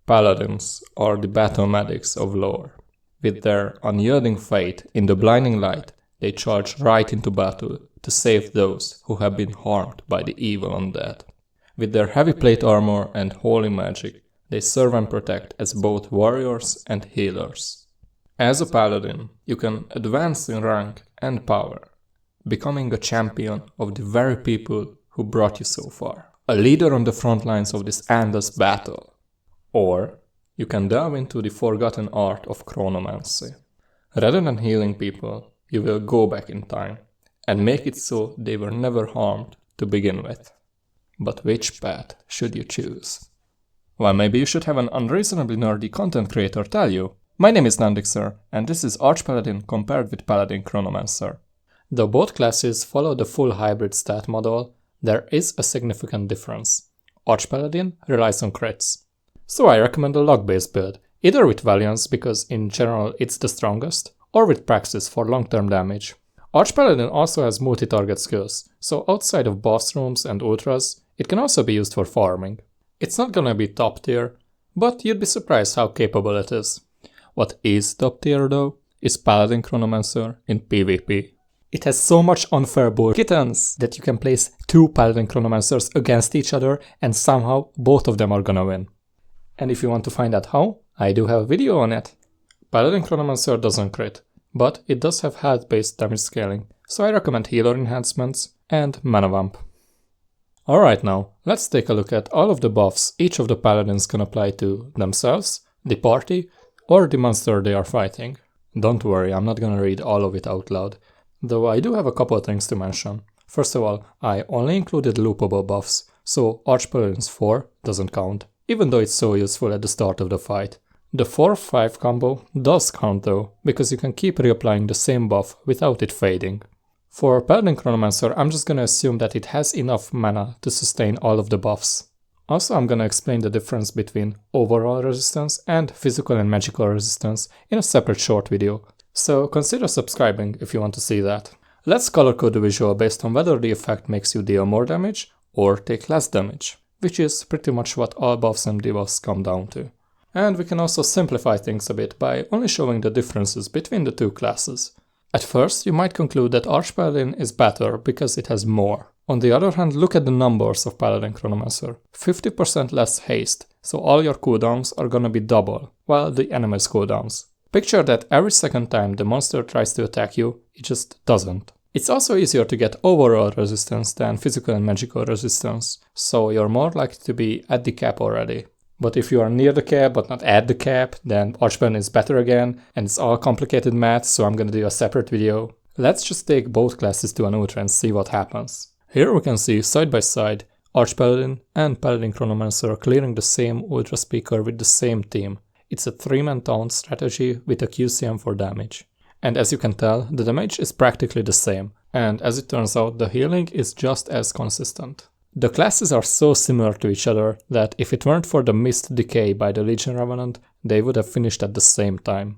Paladins are the battle medics of lore. With their unyielding faith in the blinding light, they charge right into battle to save those who have been harmed by the evil undead. With their heavy plate armor and holy magic, they serve and protect as both warriors and healers. As a paladin, you can advance in rank and power, becoming a champion of the very people who brought you so far, a leader on the front lines of this endless battle. Or you can delve into the forgotten art of Chronomancer. Rather than healing people, you will go back in time and make it so they were never harmed to begin with. But which path should you choose? Well, maybe you should have an unreasonably nerdy content creator tell you. My name is Nandixer, and this is ArchPaladin compared with Paladin Chronomancer. Though both classes follow the full hybrid stat model, there is a significant difference. ArchPaladin relies on crits. So I recommend a luck-based build, either with Valiance because in general it's the strongest, or with Praxis for long-term damage. ArchPaladin also has multi-target skills, so outside of boss rooms and ultras, it can also be used for farming. It's not gonna be top tier, but you'd be surprised how capable it is. What is top tier though, is Paladin Chronomancer in PvP. It has so much unfair kittens that you can place two Paladin Chronomancers against each other and somehow both of them are gonna win. And if you want to find out how, I do have a video on it. Paladin Chronomancer doesn't crit, but it does have health-based damage scaling, so I recommend healer enhancements and mana vamp. Alright now, let's take a look at all of the buffs each of the paladins can apply to themselves, the party, or the monster they are fighting. Don't worry, I'm not gonna read all of it out loud, though I do have a couple of things to mention. First of all, I only included loopable buffs, so ArchPaladin's 4 doesn't count, even though it's so useful at the start of the fight. The 4-5 combo does count though, because you can keep reapplying the same buff without it fading. For Paladin Chronomancer, I'm just gonna assume that it has enough mana to sustain all of the buffs. Also, I'm gonna explain the difference between overall resistance and physical and magical resistance in a separate short video, so consider subscribing if you want to see that. Let's color code the visual based on whether the effect makes you deal more damage or take less damage, which is pretty much what all buffs and debuffs come down to. And we can also simplify things a bit by only showing the differences between the two classes. At first, you might conclude that ArchPaladin is better because it has more. On the other hand, look at the numbers of Paladin Chronomancer. 50% less haste, so all your cooldowns are gonna be double, while the enemy's cooldowns. Picture that every second time the monster tries to attack you, it just doesn't. It's also easier to get overall resistance than physical and magical resistance, so you're more likely to be at the cap already. But if you are near the cap but not at the cap, then ArchPaladin is better again, and it's all complicated math, so I'm gonna do a separate video. Let's just take both classes to an ultra and see what happens. Here we can see side by side ArchPaladin and Paladin Chronomancer clearing the same ultra speaker with the same team. It's a 3-man taunt strategy with a QCM for damage. And as you can tell, the damage is practically the same, and as it turns out, the healing is just as consistent. The classes are so similar to each other that if it weren't for the missed decay by the Legion Revenant, they would have finished at the same time.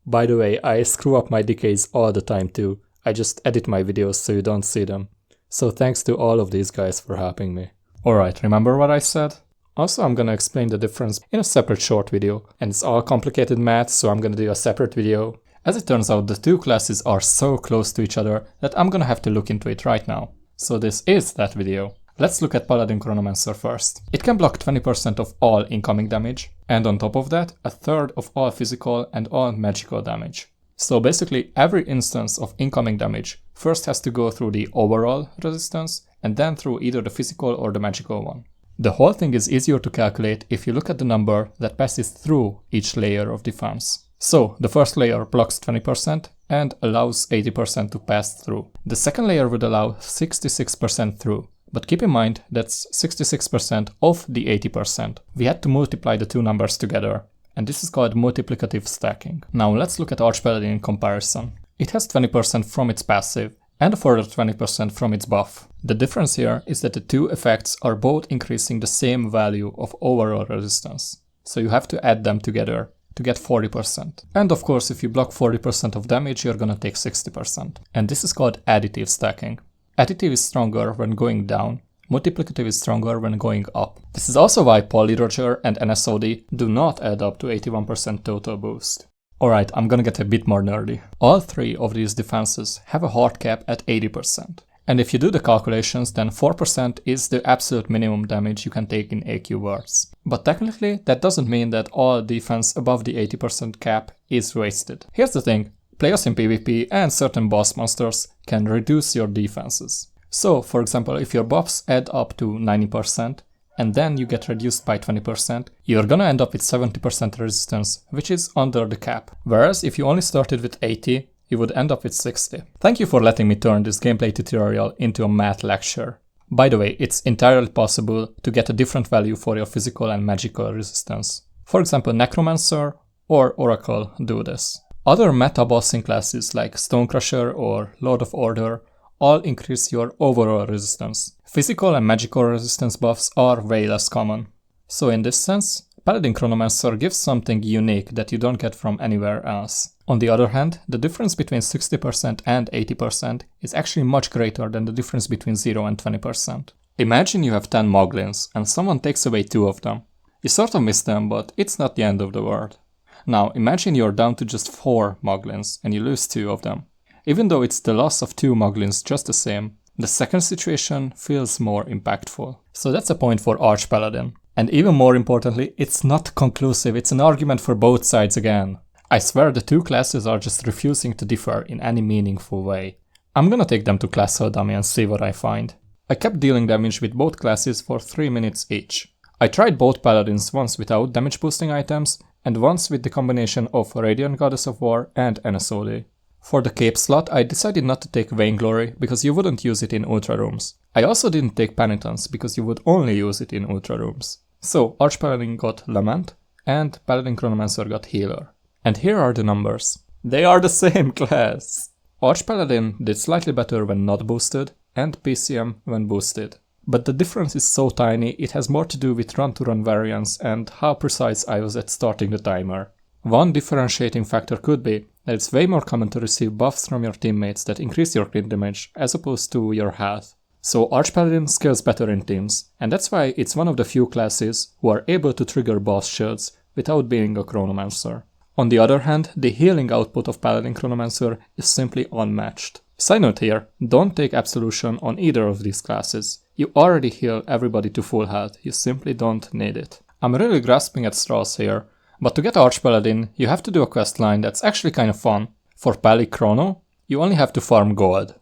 By the way, I screw up my decays all the time too, I just edit my videos so you don't see them. So thanks to all of these guys for helping me. Alright, remember what I said? Also, I'm gonna explain the difference in a separate short video, and it's all complicated math, so I'm gonna do a separate video. As it turns out, the two classes are so close to each other that I'm gonna have to look into it right now. So this is that video. Let's look at Paladin Chronomancer first. It can block 20% of all incoming damage, and on top of that, a third of all physical and all magical damage. So basically, every instance of incoming damage first has to go through the overall resistance, and then through either the physical or the magical one. The whole thing is easier to calculate if you look at the number that passes through each layer of defense. So, the first layer blocks 20% and allows 80% to pass through. The second layer would allow 66% through. But keep in mind, that's 66% of the 80%. We had to multiply the two numbers together, and this is called multiplicative stacking. Now let's look at ArchPaladin in comparison. It has 20% from its passive, and a further 20% from its buff. The difference here is that the two effects are both increasing the same value of overall resistance. So you have to add them together to get 40%. And of course, if you block 40% of damage, you're gonna take 60%. And this is called additive stacking. Additive is stronger when going down, Multiplicative is stronger when going up. This is also why Polyroger and NSOD do not add up to 81% total boost. Alright, I'm gonna get a bit more nerdy. All three of these defenses have a hard cap at 80%. And if you do the calculations, then 4% is the absolute minimum damage you can take in AQWorlds. But technically, that doesn't mean that all defense above the 80% cap is wasted. Here's the thing, players in PvP and certain boss monsters can reduce your defenses. So, for example, if your buffs add up to 90% and then you get reduced by 20%, you're gonna end up with 70% resistance, which is under the cap. Whereas if you only started with 80, you would end up with 60. Thank you for letting me turn this gameplay tutorial into a math lecture. By the way, it's entirely possible to get a different value for your physical and magical resistance. For example, Chronomancer or Oracle do this. Other meta bossing classes like Stonecrusher or Lord of Order all increase your overall resistance. Physical and magical resistance buffs are way less common. So in this sense, Paladin Chronomancer gives something unique that you don't get from anywhere else. On the other hand, the difference between 60% and 80% is actually much greater than the difference between 0 and 20%. Imagine you have 10 Moglins and someone takes away 2 of them. You sort of miss them, but it's not the end of the world. Now imagine you're down to just 4 Moglins and you lose 2 of them. Even though it's the loss of 2 Moglins just the same, the second situation feels more impactful. So that's a point for ArchPaladin. And even more importantly, it's not conclusive, it's an argument for both sides again. I swear the two classes are just refusing to differ in any meaningful way. I'm gonna take them to class dummy and see what I find. I kept dealing damage with both classes for 3 minutes each. I tried both Paladins once without damage boosting items and once with the combination of Radiant Goddess of War and NSOD. For the cape slot, I decided not to take Vainglory because you wouldn't use it in Ultra Rooms. I also didn't take Penitence because you would only use it in Ultra Rooms. So ArchPaladin got Lament and Paladin Chronomancer got Healer. And here are the numbers. They are the same class! ArchPaladin did slightly better when not boosted and PCM when boosted. But the difference is so tiny, it has more to do with run-to-run variance and how precise I was at starting the timer. One differentiating factor could be that it's way more common to receive buffs from your teammates that increase your crit damage as opposed to your health. So ArchPaladin scales better in teams, and that's why it's one of the few classes who are able to trigger boss shields without being a Chronomancer. On the other hand, the healing output of Paladin Chronomancer is simply unmatched. Side note here, don't take Absolution on either of these classes. You already heal everybody to full health, you simply don't need it. I'm really grasping at straws here, but to get ArchPaladin, you have to do a questline that's actually kind of fun. For Pali Chrono, you only have to farm gold.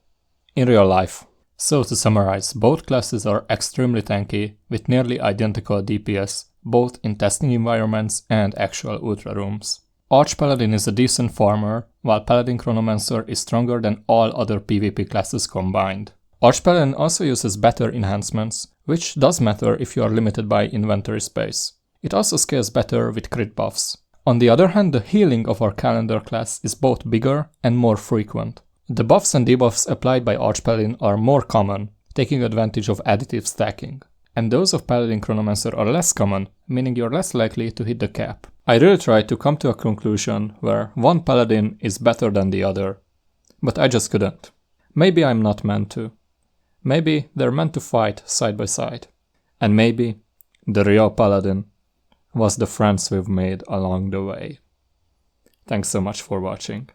In real life. So to summarize, both classes are extremely tanky, with nearly identical DPS, both in testing environments and actual Ultra Rooms. ArchPaladin is a decent farmer, while Paladin Chronomancer is stronger than all other PvP classes combined. ArchPaladin also uses better enhancements, which does matter if you are limited by inventory space. It also scales better with crit buffs. On the other hand, the healing of our calendar class is both bigger and more frequent. The buffs and debuffs applied by ArchPaladin are more common, taking advantage of additive stacking. And those of Paladin Chronomancer are less common, meaning you're less likely to hit the cap. I really tried to come to a conclusion where one Paladin is better than the other, but I just couldn't. Maybe I'm not meant to. Maybe they're meant to fight side by side. And maybe the real Paladin was the friends we've made along the way. Thanks so much for watching.